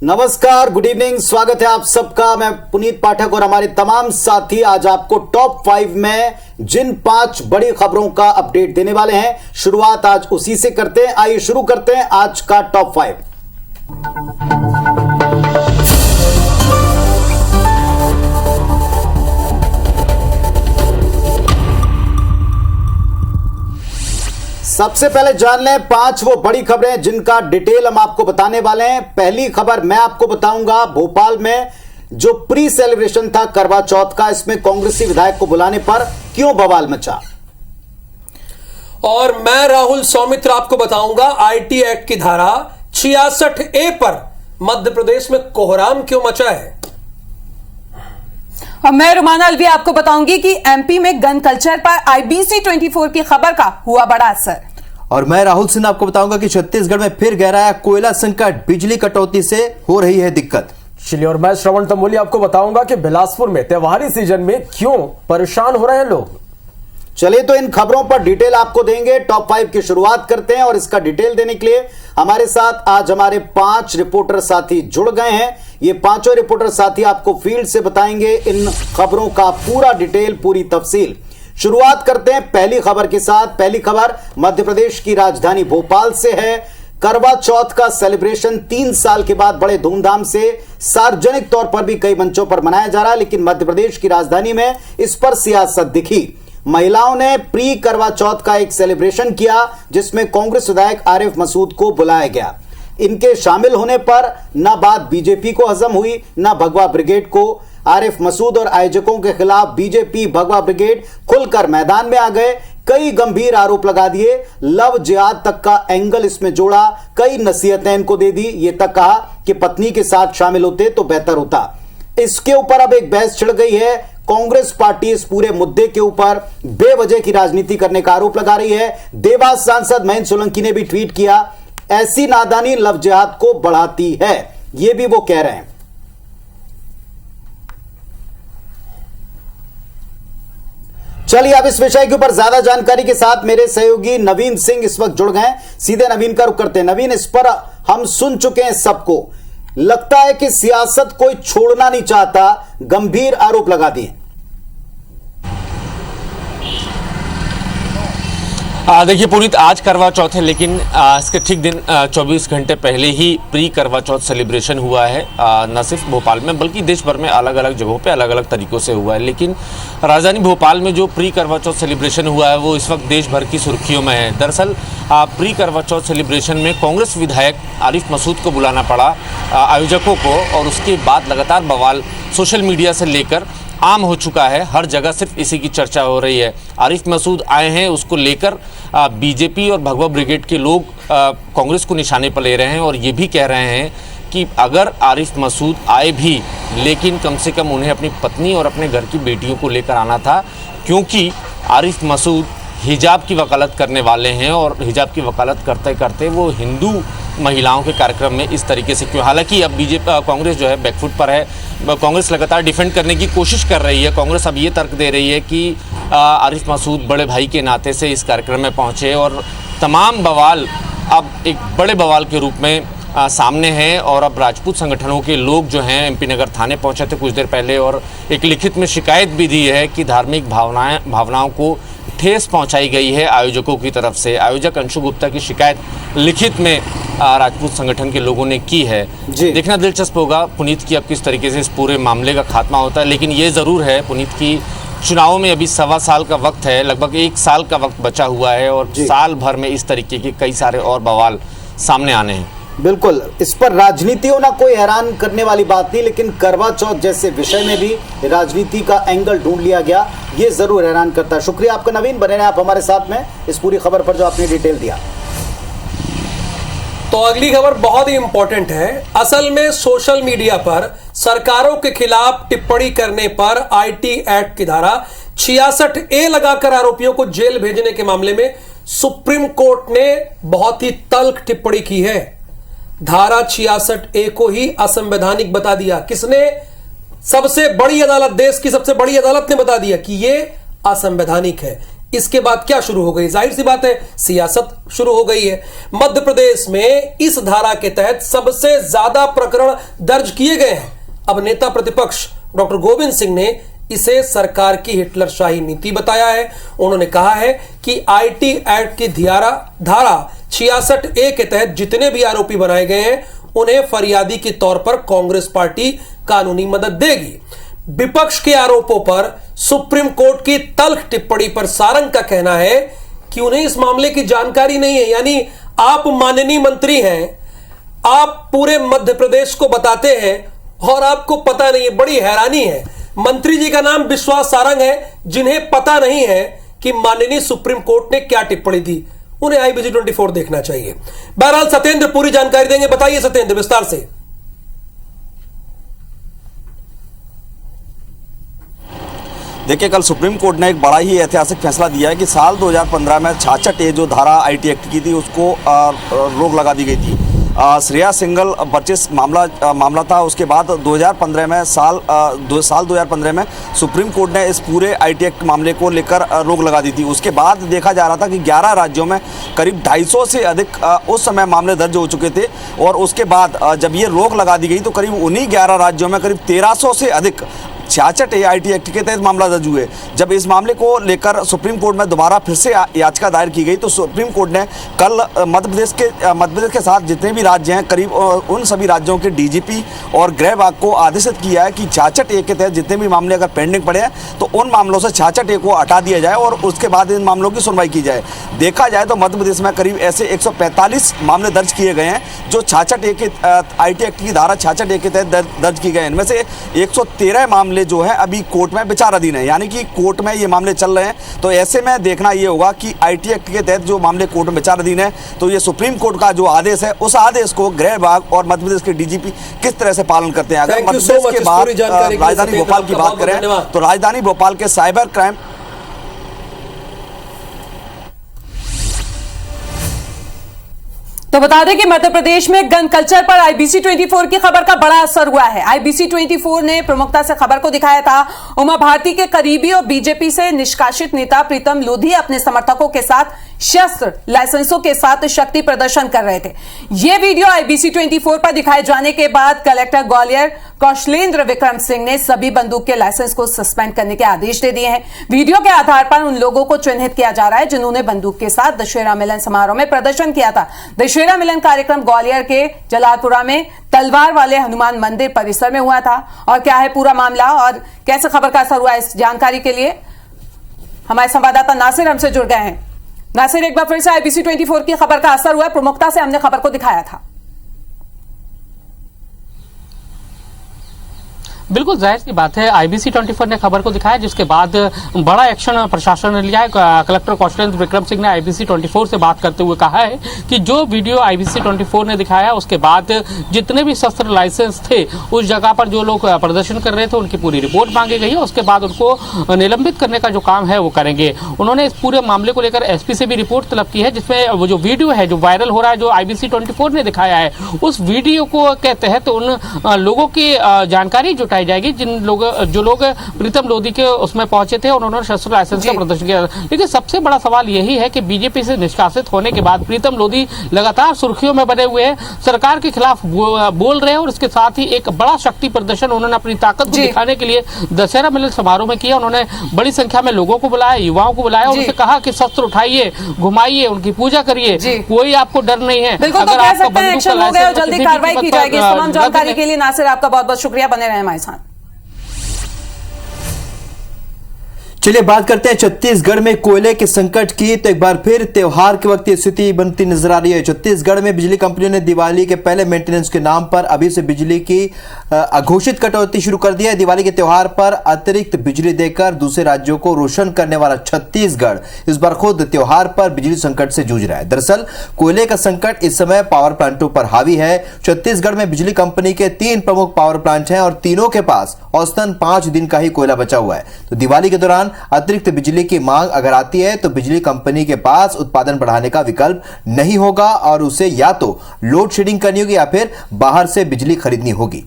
नमस्कार, good evening. स्वागत है आप सबका। मैं पुनीत पाठक और हमारे तमाम साथी आज आपको टॉप 5 में जिन 5 बड़ी खबरों का अपडेट देने वाले हैं, शुरुआत आज उसी से करते हैं। आइए शुरू करते हैं आज का टॉप 5। सबसे पहले जान लें 5 वो बड़ी खबरें जिनका डिटेल हम आपको बताने वाले हैं। पहली खबर मैं आपको बताऊंगा, भोपाल में जो प्री सेलिब्रेशन था करवा चौथ का, इसमें कांग्रेसी विधायक को बुलाने पर क्यों बवाल मचा। और मैं राहुल सौमित्र आपको बताऊंगा आईटी एक्ट की धारा 66A पर मध्य प्रदेश में कोहराम क्यों मचा है। और मैं रुमाना अलवी आपको बताऊंगी कि एमपी में गन कल्चर पर IBC 24 की खबर का हुआ बड़ा असर। और मैं राहुल सिंह आपको बताऊंगा कि छत्तीसगढ़ में फिर गहराया कोयला संकट, बिजली कटौती से हो रही है दिक्कत। चलिए, और मैं श्रवण तंबोली आपको बताऊंगा कि बिलासपुर में त्योहारी सीजन में क्यों परेशान हो रहे हैं लोग। चलिए, तो इन खबरों पर डिटेल आपको देंगे। टॉप 5 की शुरुआत करते हैं और इसका डिटेल देने के लिए हमारे साथ आज हमारे 5 रिपोर्टर साथी जुड़ गए हैं। ये पांचों रिपोर्टर साथी आपको फील्ड से बताएंगे इन खबरों का पूरा डिटेल, पूरी तफसील। शुरुआत करते हैं पहली खबर के साथ। पहली खबर मध्य प्रदेश की राजधानी भोपाल से है। करवा चौथ का सेलिब्रेशन 3 साल के बाद बड़े धूमधाम से सार्वजनिक तौर पर भी कई मंचों पर मनाया जा रहा है, लेकिन मध्य प्रदेश की राजधानी में इस पर सियासत दिखी। महिलाओं ने प्री करवा चौथ का एक सेलिब्रेशन किया जिसमें कांग्रेस विधायक आरिफ मसूद को बुलाया गया। इनके शामिल होने पर न बात बीजेपी को हजम हुई न भगवा ब्रिगेड को। आरिफ मसूद और आयोजकों के खिलाफ बीजेपी भगवा ब्रिगेड खुलकर मैदान में आ गए। कई गंभीर आरोप लगा दिए, लव जिहाद तक का एंगल इसमें जोड़ा, कई नसीहतें इनको दे दी। ये तक कहा कि पत्नी के साथ शामिल होते तो बेहतर होता। इसके ऊपर अब एक बहस छिड़ गई है। कांग्रेस पार्टी इस पूरे मुद्दे के ऊपर बेवजह की राजनीति करने का आरोप लगा रही है। देवास सांसद महेंद्र सोलंकी ने भी ट्वीट किया, ऐसी नादानी लव जिहाद को बढ़ाती है, यह भी वो कह रहे हैं। चलिए, अब इस विषय के ऊपर ज्यादा जानकारी के साथ मेरे सहयोगी नवीन सिंह इस वक्त जुड़ गए। सीधे नवीन का रुख करते हैं। नवीन, इस पर हम सुन चुके हैं सबको। लगता है कि सियासत कोई छोड़ना नहीं चाहता, गंभीर आरोप लगा दिए। देखिए पुनीत, आज करवा चौथ है, लेकिन इसके ठीक दिन 24 घंटे पहले ही प्री करवा चौथ सेलिब्रेशन हुआ है। न सिर्फ भोपाल में बल्कि देश भर में अलग अलग जगहों पे अलग अलग तरीक़ों से हुआ है, लेकिन राजधानी भोपाल में जो प्री करवा चौथ सेलिब्रेशन हुआ है वो इस वक्त देश भर की सुर्खियों में है। दरअसल प्री करवा चौथ सेलिब्रेशन में कांग्रेस विधायक आरिफ मसूद को बुलाना पड़ा आयोजकों को, और उसके बाद लगातार बवाल सोशल मीडिया से लेकर आम हो चुका है। हर जगह सिर्फ इसी की चर्चा हो रही है। आरिफ मसूद आए हैं, उसको लेकर बीजेपी और भगवा ब्रिगेड के लोग कांग्रेस को निशाने पर ले रहे हैं और ये भी कह रहे हैं कि अगर आरिफ मसूद आए भी, लेकिन कम से कम उन्हें अपनी पत्नी और अपने घर की बेटियों को लेकर आना था, क्योंकि आरिफ मसूद हिजाब की वकालत करने वाले हैं और हिजाब की वकालत करते करते वो हिंदू महिलाओं के कार्यक्रम में इस तरीके से क्यों। हालांकि अब कांग्रेस जो है बैकफुट पर है। कांग्रेस लगातार डिफेंड करने की कोशिश कर रही है। कांग्रेस अब ये तर्क दे रही है कि आरिफ मसूद बड़े भाई के नाते से इस कार्यक्रम में पहुंचे और तमाम बवाल अब एक बड़े बवाल के रूप में सामने है। और अब राजपूत संगठनों के लोग जो हैं MP नगर थाने पहुंचे थे कुछ देर पहले और एक लिखित में शिकायत भी दी है कि धार्मिक भावनाओं को ठेस पहुंचाई गई है आयोजकों की तरफ से। आयोजक अंशु गुप्ता की शिकायत लिखित में राजपूत संगठन के लोगों ने की है। देखना दिलचस्प होगा पुनीत की अब किस तरीके से इस पूरे मामले का खात्मा होता है। लेकिन ये ज़रूर है पुनीत की चुनाव में अभी 1.25 साल का वक्त है, लगभग 1 साल का वक्त बचा हुआ है और साल भर में इस तरीके के कई सारे और बवाल सामने आने हैं। बिल्कुल, इस पर राजनीति होना कोई हैरान करने वाली बात नहीं, लेकिन करवा चौथ जैसे विषय में भी राजनीति का एंगल ढूंढ लिया गया, ये जरूर हैरान करता है। शुक्रिया आपका नवीन, बने रहे आप हमारे साथ में इस पूरी खबर पर जो आपने डिटेल दिया। तो अगली खबर बहुत ही इंपॉर्टेंट है। असल में सोशल मीडिया पर सरकारों के खिलाफ टिप्पणी करने पर आईटी एक्ट की धारा 66A लगाकर आरोपियों को जेल भेजने के मामले में सुप्रीम कोर्ट ने बहुत ही तल्ख टिप्पणी की है। धारा 66A को ही असंवैधानिक बता दिया। किसने? सबसे बड़ी अदालत, देश की सबसे बड़ी अदालत ने बता दिया कि यह असंवैधानिक है। इसके बाद क्या शुरू हो गई? जाहिर सी बात है, सियासत शुरू हो गई है। मध्य प्रदेश में इस धारा के तहत सबसे ज्यादा प्रकरण दर्ज किए गए हैं। अब नेता प्रतिपक्ष डॉक्टर गोविंद सिंह ने इसे सरकार की हिटलरशाही नीति बताया है। उन्होंने कहा है कि आईटी एक्ट की धारा 66A के तहत जितने भी आरोपी बनाए गए हैं उन्हें फरियादी के तौर पर कांग्रेस पार्टी कानूनी मदद देगी। विपक्ष के आरोपों पर सुप्रीम कोर्ट की तल्ख टिप्पणी पर सारंग का कहना है कि उन्हें इस मामले की जानकारी नहीं है। यानी आप माननीय मंत्री हैं, आप पूरे मध्य प्रदेश को बताते हैं और आपको पता नहीं है। बड़ी हैरानी है। मंत्री जी का नाम विश्वास सारंग है, जिन्हें पता नहीं है कि माननीय सुप्रीम कोर्ट ने क्या टिप्पणी दी। उन्हें IBC 24 देखना चाहिए। बहरहाल सत्येंद्र पूरी जानकारी देंगे। बताइए सत्येंद्र, विस्तार से। देखिए, कल सुप्रीम कोर्ट ने एक बड़ा ही ऐतिहासिक फैसला दिया है कि साल 2015 में 66A जो धारा आईटी एक्ट की थी उसको रोक लगा दी गई थी। श्रेया सिंगल वर्सेस मामला था। उसके बाद 2015 में साल 2015 में सुप्रीम कोर्ट ने इस पूरे आईटी एक्ट मामले को लेकर रोक लगा दी थी। उसके बाद देखा जा रहा था कि 11 राज्यों में करीब 250 से अधिक उस समय मामले दर्ज हो चुके थे और उसके बाद जब ये रोक लगा दी गई तो करीब उन्हीं 11 राज्यों में करीब 1300 से अधिक 66A आईटी एक्ट के तहत मामला दर्ज हुए। जब इस मामले को लेकर सुप्रीम कोर्ट में दोबारा फिर से याचिका दायर की गई तो सुप्रीम कोर्ट ने कल मध्य प्रदेश के साथ जितने भी राज्य हैं करीब उन सभी राज्यों के डीजीपी और गृह विभाग को आदेशित किया है कि 66A के तहत जितने भी मामले अगर पेंडिंग पड़े हैं तो उन मामलों से 66A को हटा दिया जाए और उसके बाद इन मामलों की सुनवाई की जाए। देखा जाए तो मध्य प्रदेश में करीब ऐसे 145 मामले दर्ज किए गए हैं जो 66A के आईटी एक्ट की धारा 66A के तहत दर्ज किए गए हैं। इनमें से 113 मामले जो है अभी कोर्ट में विचाराधीन है, यानी कि कोर्ट में ये मामले चल रहे हैं। तो ऐसे में देखना ये होगा कि आईटी एक्ट के तहत जो मामले कोर्ट में विचाराधीन है तो ये सुप्रीम कोर्ट का जो आदेश है उस आदेश को गृह विभाग और मध्य प्रदेश के डीजीपी किस तरह से पालन करते हैं। अगर मध्य प्रदेश के बाद राजधानी भोपाल की बात करें तो राजधानी भोपाल के साइबर क्राइम तो बता दें कि मध्य प्रदेश में गन कल्चर पर IBC 24 की खबर का बड़ा असर हुआ है। IBC 24 ने प्रमुखता से खबर को दिखाया था। उमा भारती के करीबी और बीजेपी से निष्कासित नेता प्रीतम लोधी अपने समर्थकों के साथ शस्त्र लाइसेंसों के साथ शक्ति प्रदर्शन कर रहे थे। यह वीडियो IBC 24 पर दिखाए जाने के बाद कलेक्टर ग्वालियर कौशलेंद्र विक्रम सिंह ने सभी बंदूक के लाइसेंस को सस्पेंड करने के आदेश दे दिए हैं। वीडियो के आधार पर उन लोगों को चिन्हित किया जा रहा है जिन्होंने बंदूक के साथ दशहरा मिलन समारोह में प्रदर्शन किया था। दशहरा मिलन कार्यक्रम ग्वालियर के जलालपुरा में तलवार वाले हनुमान मंदिर परिसर में हुआ था। और क्या है पूरा मामला और कैसे खबर का असर हुआ, इस जानकारी के लिए हमारे संवाददाता नासिर हमसे जुड़ गए हैं। नासिर, एक बार फिर से IBC 24 की खबर का असर हुआ, प्रमुखता से हमने खबर को दिखाया था। बिल्कुल जाहिर सी बात है, IBC 24 ने खबर को दिखाया जिसके बाद बड़ा एक्शन प्रशासन ने लिया है। कलेक्टर कौशलेंद्र विक्रम सिंह ने IBC 24 से बात करते हुए कहा है कि जो वीडियो IBC 24 ने दिखाया उसके बाद जितने भी शस्त्र लाइसेंस थे उस जगह पर जो लोग प्रदर्शन कर रहे थे उनकी पूरी रिपोर्ट मांगी गई है। उसके बाद उनको निलंबित करने का जो काम है वो करेंगे। उन्होंने इस पूरे मामले को लेकर SP से भी रिपोर्ट तलब की है जिसमें वो जो वीडियो है जो वायरल हो रहा है जो IBC 24 ने दिखाया है उस वीडियो को के तहत उन लोगों की जानकारी जुटाई जाएगी जो लोग प्रीतम लोधी के उसमें पहुंचे थे और उन्होंने शस्त्र लाइसेंस का प्रदर्शन किया। लेकिन सबसे बड़ा सवाल यही है कि बीजेपी से निष्कासित होने के बाद प्रीतम लोधी लगातार सुर्खियों में बने हुए हैं, सरकार के खिलाफ बोल रहे हैं और इसके साथ ही एक बड़ा शक्ति प्रदर्शन उन्होंने अपनी ताकत को दिखाने के लिए दशहरा मिलन समारोह में किया। उन्होंने बड़ी संख्या में लोगों को बुलाया, युवाओं को बुलाया और उनसे कहा कि शस्त्र उठाइए, घुमाइए, उनकी पूजा करिए, कोई आपको डर नहीं है। अगर आपका बंदूक का लाइसेंस जल्दी कार्रवाई की जाएगी। तमाम जानकारी के लिए नासिर आपका बहुत बहुत शुक्रिया, बने रहे हमारे साथ। चलिए बात करते हैं छत्तीसगढ़ में कोयले के संकट की। तो एक बार फिर त्योहार के वक्त ये स्थिति बनती नजर आ रही है। छत्तीसगढ़ में बिजली कंपनियों ने दिवाली के पहले मेंटेनेंस के नाम पर अभी से बिजली की अघोषित कटौती शुरू कर दिया है। दिवाली के त्योहार पर अतिरिक्त बिजली देकर दूसरे राज्यों को रोशन करने वाला छत्तीसगढ़ इस बार खुद त्योहार पर बिजली संकट से जूझ रहा है। दरअसल कोयले का संकट इस समय पावर प्लांटों पर हावी है। छत्तीसगढ़ में बिजली कंपनी के 3 प्रमुख पावर प्लांट हैं और तीनों के पास औसतन 5 दिन का ही कोयला बचा हुआ है। तो दिवाली के दौरान अतिरिक्त बिजली की मांग अगर आती है तो बिजली कंपनी के पास उत्पादन बढ़ाने का विकल्प नहीं होगा और उसे या तो लोड शेडिंग करनी होगी या फिर बाहर से बिजली खरीदनी होगी।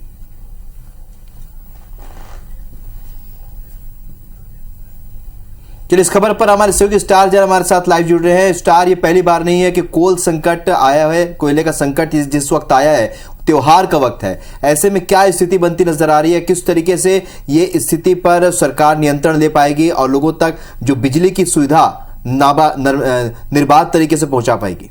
चलिए, इस खबर पर हमारे सहयोगी स्टार जरा हमारे साथ लाइव जुड़ रहे हैं। स्टार, ये पहली बार नहीं है कि कोल संकट आया है, कोयले का संकट जिस वक्त आया है त्योहार का वक्त है, ऐसे में क्या स्थिति बनती नजर आ रही है? किस तरीके से ये स्थिति पर सरकार नियंत्रण ले पाएगी और लोगों तक जो बिजली की सुविधा निर्बाध तरीके से पहुंचा पाएगी?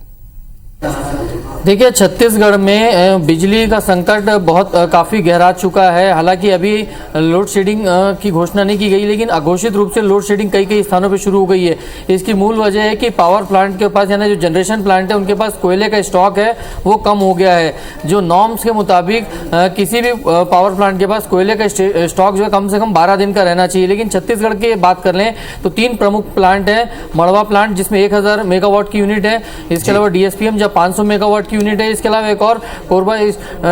देखिए, छत्तीसगढ़ में बिजली का संकट बहुत काफ़ी गहरा चुका है। हालांकि अभी लोड शेडिंग की घोषणा नहीं की गई, लेकिन अघोषित रूप से लोड शेडिंग कई कई स्थानों पे शुरू हो गई है। इसकी मूल वजह है कि पावर प्लांट के पास, यानी जो जनरेशन प्लांट है, उनके पास कोयले का स्टॉक है वो कम हो गया है। जो नॉर्म्स के मुताबिक किसी भी पावर प्लांट के पास कोयले का स्टॉक जो है कम से कम 12 दिन का रहना चाहिए। लेकिन छत्तीसगढ़ की बात कर लें तो 3 प्रमुख प्लांट हैं। मड़वा प्लांट जिसमें 1000 मेगावाट की यूनिट है, इसके अलावा DSPM जब 500 मेगावाट की यूनिट है, इसके अलावा एक और कोरबा।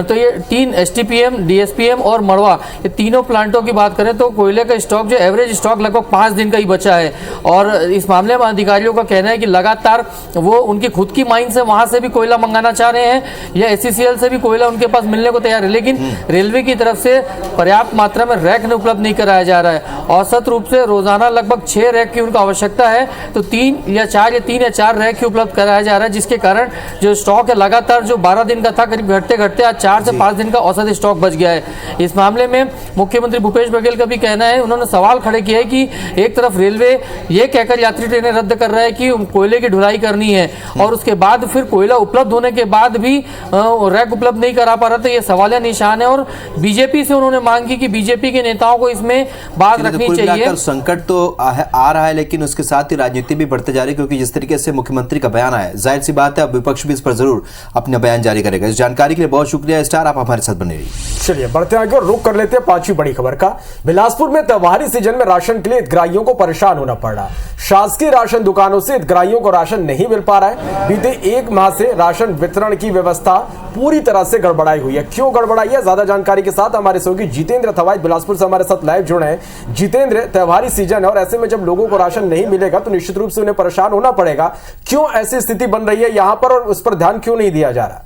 तो ये 3 STPM, DSPM और मड़वा, ये तीनों प्लांटों की बात करें तो कोयले का स्टॉक जो एवरेज स्टॉक लगभग 5 दिन का ही बचा है। और इस मामले में अधिकारियों का कहना है कि लगातार वो उनकी खुद की माइन से वहां से भी कोयला मंगाना चाह रहे हैं या SCCL से भी कोयला उनके पास मिलने को तैयार है, लेकिन रेलवे की तरफ से पर्याप्त मात्रा में रैक उपलब्ध नहीं कराया जा रहा है। औसत रूप से रोजाना लगभग 6 रैक की उनको आवश्यकता है, तो 3 या 4 रैक ही उपलब्ध कराया जा रहा है, जिसके कारण जो स्टॉक है लगातार जो 12 दिन का था करीब घटते घटते आज 4 से 5 दिन का औसत स्टॉक बच गया है। इस मामले में मुख्यमंत्री भूपेश बघेल का भी कहना है, उन्होंने सवाल खड़े किया है कि एक तरफ रेलवे ये कहकर यात्री ट्रेनें रद्द कर रहा है कि कोयले की ढुलाई करनी है और उसके बाद फिर कोयला उपलब्ध होने के बाद भी रैक उपलब्ध नहीं करा पा रहा था। ये सवालिया निशान है और बीजेपी से उन्होंने मांग की कि बीजेपी के नेताओं को इसमें बात रखनी चाहिए। संकट तो आ रहा है, लेकिन उसके साथ ही राजनीति भी बढ़ते जा रही है, क्योंकि जिस तरीके से मुख्यमंत्री का बयान आया, जाहिर सी बात है अब विपक्ष भी इस पर जरूर अपना बयान जारी करेगा। इस जानकारी के लिए बहुत शुक्रिया स्टार, आप हमारे साथ बने रहिए। चलिए बढ़ते आगे और रुक कर लेते हैं 5वीं बड़ी खबर का। बिलासपुर में त्योहारी सीजन में राशन के लिए हितग्राहियों को परेशान होना पड़ रहा। शासकीय राशन दुकानों से हितग्राहियों को राशन नहीं मिल पा रहा है। बीते 1 माह से राशन वितरण की व्यवस्था पूरी तरह से गड़बड़ाई हुई है। क्यों गड़बड़ाई है, ज्यादा जानकारी के साथ हमारे सहयोगी जितेंद्र थवाई बिलासपुर से हमारे साथ लाइव जुड़े हैं। जितेंद्र, त्योहारी सीजन है और ऐसे में जब लोगों को राशन नहीं मिलेगा तो निश्चित रूप से उन्हें परेशान होना पड़ेगा। क्यों ऐसी स्थिति बन रही है यहां पर और उस पर ध्यान क्यों नहीं दिया जा रहा?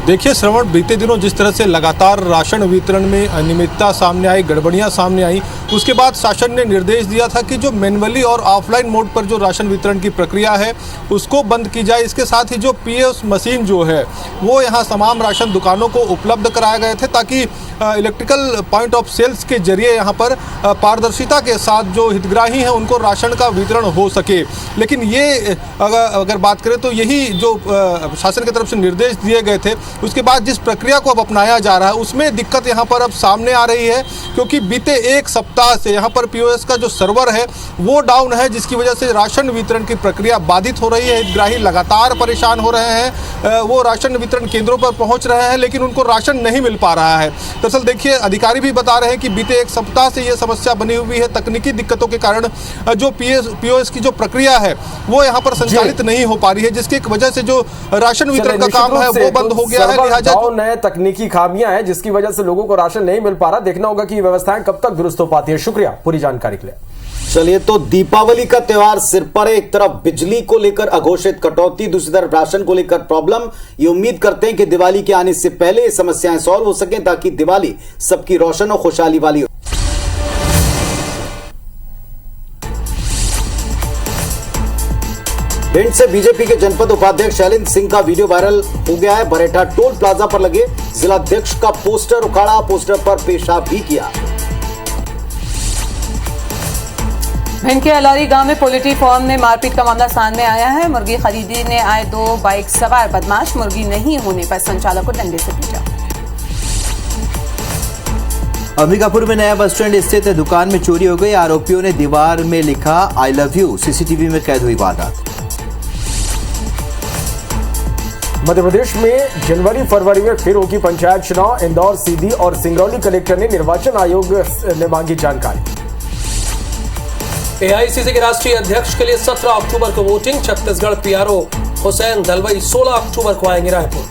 देखिए श्रवण, बीते दिनों जिस तरह से लगातार राशन वितरण में अनियमितता सामने आई, गड़बड़ियां सामने आई, उसके बाद शासन ने निर्देश दिया था कि जो मैनुअली और ऑफलाइन मोड पर जो राशन वितरण की प्रक्रिया है उसको बंद की जाए। इसके साथ ही जो POS मशीन जो है वो यहाँ तमाम राशन दुकानों को उपलब्ध कराए गए थे, ताकि इलेक्ट्रिकल पॉइंट ऑफ सेल्स के जरिए यहाँ पर पारदर्शिता के साथ जो हितग्राही हैं उनको राशन का वितरण हो सके। लेकिन ये अगर बात करें तो यही जो शासन की तरफ से निर्देश दिए गए थे, उसके बाद जिस प्रक्रिया को अब अपनाया जा रहा है उसमें दिक्कत यहाँ पर अब सामने आ रही है, क्योंकि बीते 1 सप्ताह से यहाँ पर POS का जो सर्वर है वो डाउन है, जिसकी वजह से राशन वितरण की प्रक्रिया बाधित हो रही है। हितग्राही लगातार परेशान हो रहे हैं, वो राशन वितरण केंद्रों पर पहुँच रहे हैं लेकिन उनको राशन नहीं मिल पा रहा है। दरअसल देखिए, अधिकारी भी बता रहे हैं कि बीते 1 सप्ताह से ये समस्या बनी हुई है। तकनीकी दिक्कतों के कारण जो POS की जो प्रक्रिया है वो यहाँ पर संचालित नहीं हो पा रही है, जिसकी वजह से जो राशन वितरण का काम है वो बंद हो गया है। लिहाजा नए तकनीकी खामियां हैं जिसकी वजह से लोगों को राशन नहीं मिल पा रहा। देखना होगा कि व्यवस्थाएं कब तक दुरुस्त हो पाती है। शुक्रिया पूरी जानकारी के लिए। चलिए, तो दीपावली का त्योहार सिर पर है। एक तरफ बिजली को लेकर अघोषित कटौती, दूसरी तरफ राशन को लेकर प्रॉब्लम। ये उम्मीद करते हैं कि दिवाली के आने से पहले ये समस्याएं सॉल्व हो सकें, ताकि दिवाली सबकी रोशन और खुशहाली वाली हो। भिंड से बीजेपी के जनपद उपाध्यक्ष शैलेंद्र सिंह का वीडियो वायरल हो गया है। बरेठा टोल प्लाजा पर लगे जिलाध्यक्ष का पोस्टर उखाड़ा, पोस्टर पर पेशाब भी किया। भिंड के अलौरी गांव में पोल्ट्री फार्म में मारपीट का मामला सामने आया है। मुर्गी खरीदने आए 2 बाइक सवार बदमाश मुर्गी नहीं होने पर संचालक को डंडे से पीटा। अंबिकापुर में नया बस स्टैंड स्थित दुकान में चोरी हो गई। आरोपियों ने दीवार में लिखा आई लव यू। CCTV में कैद हुई वारदात। मध्य प्रदेश में जनवरी-फरवरी में फिर होगी पंचायत चुनाव। इंदौर, सीधी और सिंगरौली कलेक्टर ने निर्वाचन आयोग ने मांगी जानकारी। AICC के राष्ट्रीय अध्यक्ष के लिए 17 अक्टूबर को वोटिंग। छत्तीसगढ़ PRO हुसैन दलवाई 16 अक्टूबर को आएंगे रायपुर।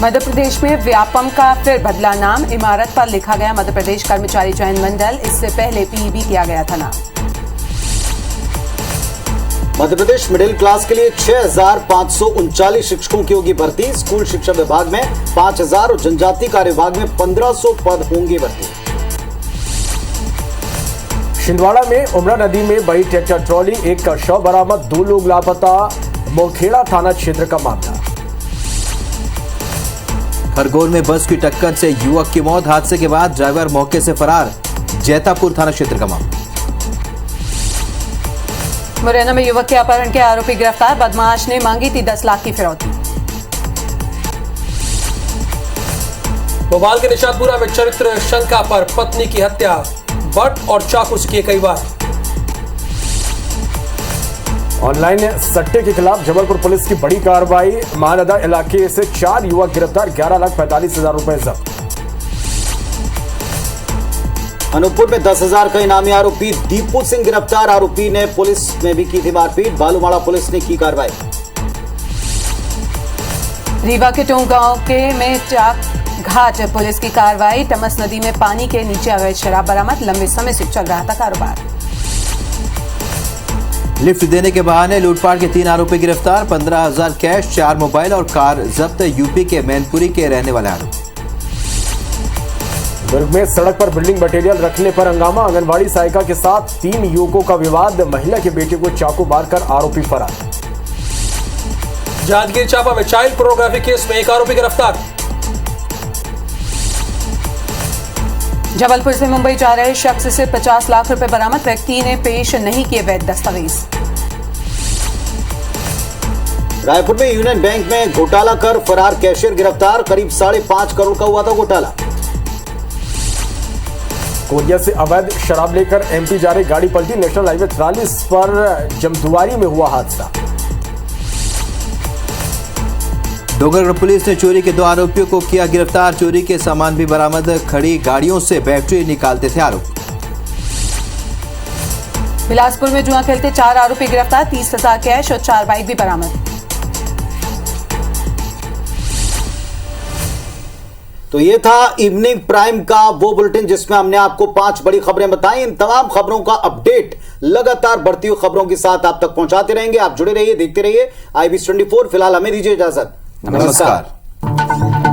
मध्य प्रदेश में व्यापम का फिर बदला नाम। इमारत पर लिखा गया मध्य प्रदेश कर्मचारी चयन मंडल, इससे पहले PEB किया गया था नाम। मध्य प्रदेश मिडिल क्लास के लिए 6,539 शिक्षकों की होगी भर्ती। स्कूल शिक्षा विभाग में 5,000 और जनजाति कार्य विभाग में 1,500 पद होंगे भर्ती। छिंदवाड़ा में उमरा नदी में बही ट्रैक्टर ट्रॉली, एक का शव बरामद, 2 लोग लापता। मोखेड़ा थाना क्षेत्र का मामला। खरगोन में बस की टक्कर से युवक की मौत, हादसे के बाद ड्राइवर मौके से फरार। जैतापुर थाना क्षेत्र का मामला। मुरैना में युवक के अपहरण के आरोपी गिरफ्तार, बदमाश ने मांगी थी 10 लाख की फिरौती। भोपाल के निशादपुरा में चरित्र शंका पर पत्नी की हत्या, बट और चाकू से किए कई बार। ऑनलाइन सट्टे के खिलाफ जबलपुर पुलिस की बड़ी कार्रवाई, महानदा इलाके से 4 युवक गिरफ्तार, 11,45,000 रुपए जब्त। अनूपपुर में 10,000 का इनामी आरोपी दीपू सिंह गिरफ्तार, आरोपी ने पुलिस में भी की थी मारपीट। बालूमाड़ा पुलिस ने की कार्रवाई। रीवा के टोंक गांव के में चाक घाट पुलिस की कार्रवाई, टमस नदी में पानी के नीचे अवैध शराब बरामद, लंबे समय से चल रहा था कारोबार। लिफ्ट देने के बहाने लूटपाट के 3 आरोपी गिरफ्तार, 15,000 कैश, 4 मोबाइल और कार जब्त। यूपी के मैनपुरी के रहने वाले आरोपी। दुर्ग में सड़क पर बिल्डिंग मटेरियल रखने पर हंगामा, आंगनबाड़ी सहायिका के साथ 3 युवकों का विवाद, महिला के बेटे को चाकू मारकर आरोपी फरार। जांजगीर चांपा में चाइल्ड पोर्नोग्राफी केस में 1 आरोपी गिरफ्तार। जबलपुर से मुंबई जा रहे शख्स से 50 लाख रुपए बरामद, व्यक्ति ने पेश नहीं किए वैध दस्तावेज। रायपुर में यूनियन बैंक में घोटाला कर फरार कैशियर गिरफ्तार, करीब 5.5 करोड़ का हुआ था घोटाला। कोरिया से अवैध शराब लेकर एमपी जा रही गाड़ी पलटी, नेशनल हाईवे 43 पर जमदुआरी में हुआ हादसा। डोंगरगढ़ पुलिस ने चोरी के 2 आरोपियों को किया गिरफ्तार, चोरी के सामान भी बरामद, खड़ी गाड़ियों से बैटरी निकालते थे आरोपी। बिलासपुर में जुआ खेलते 4 आरोपी गिरफ्तार, 30,000 कैश और 4 बाइक भी बरामद। तो ये था इवनिंग प्राइम का वो बुलेटिन जिसमें हमने आपको 5 बड़ी खबरें बताई। इन तमाम खबरों का अपडेट लगातार बढ़ती हुई खबरों के साथ आप तक पहुंचाते रहेंगे। आप जुड़े रहिए, देखते रहिए IBC 24। फिलहाल हमें दीजिए इजाजत। नमस्कार।